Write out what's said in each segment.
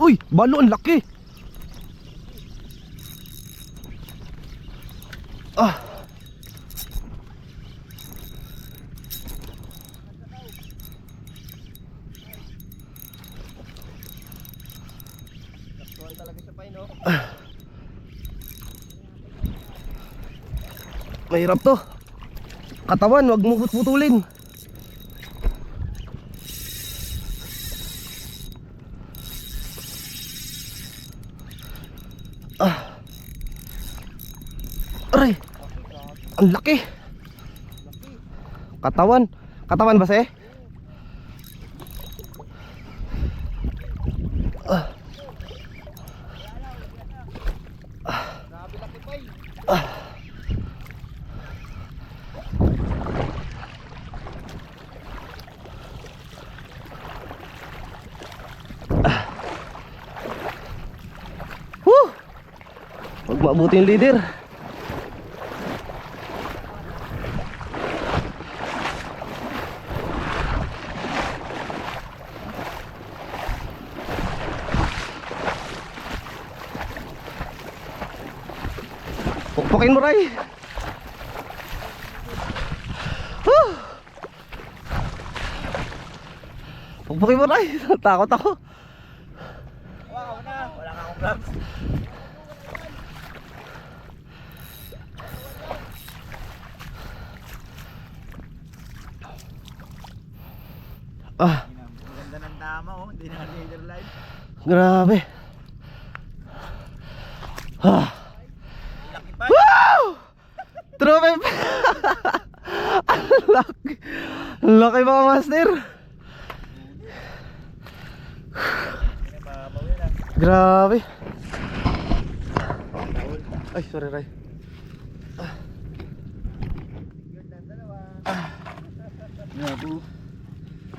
Uy, balo, ang laki. Ah. Talaga siya pa, no? Mahirap to. Katawan, wag mo putulin. Aray. Ang laki. Katawan. Katawan ba se? Grabe laki pa eh. Huwag maabuti yung leader. Pukpukin mo, Ray. Pukpukin mo, Ray. Takot ako. Wow, na. Wala ka akong vlogs. Maganda ng tama, oh. Hindi na leader line. Grabe. Laki pa. Wow! Trophy. Ang laki. Ang laki, mga master. Pinababaw yun, ah. Grabe. Ay, sorry, Ray. Good lang, dalawa. Grabe.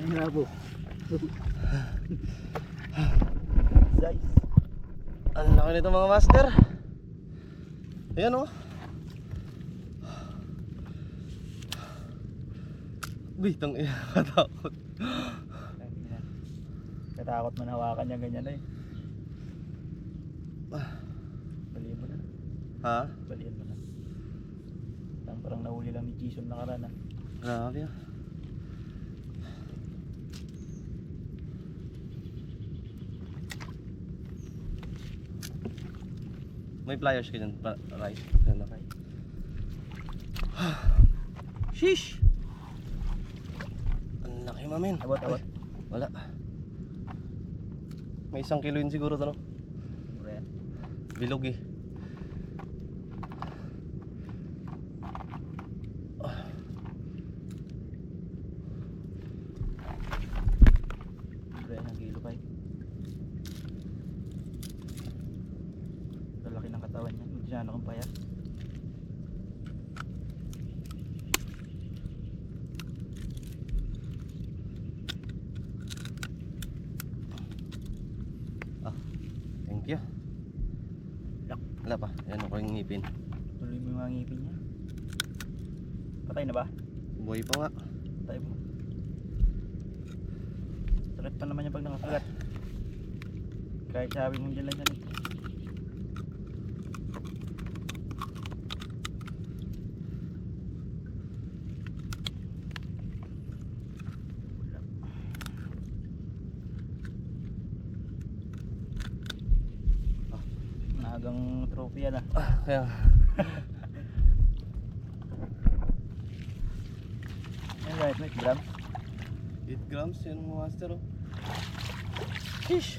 Grabe. Size. Ang laki nito, mga master. Ayan, oh. Bitang iya, katakot. Katakot man hawakan niya ganyan eh. Baliin mo na. Ha? Baliin mo na. Parang nahuli lang ni Jason nakaraan, ah. Grabe, ah. May pliers ka dyan, Ray. Yan na. Sheesh! Ang laki, mamin. Abot. Ay, wala. May 1 kilo yun siguro ito, no? Bilog, eh. Ang kilo pa eh. Lalaki ng katawan niya. Masyano kang payat. Thank you. Wala pa. Ayan ako yung ngipin. Tuloy mo yung mga ngipin niya. Patay na ba? Buhay pa nga. Patay mo. Sakit pa naman yung pag nakakagat. Kahit sabi mo dyan lang yan eh. Nagang trophy yan, ah. Kaya. Yan guys, 8 grams. 8 grams yan, mga master, oh. Sheesh!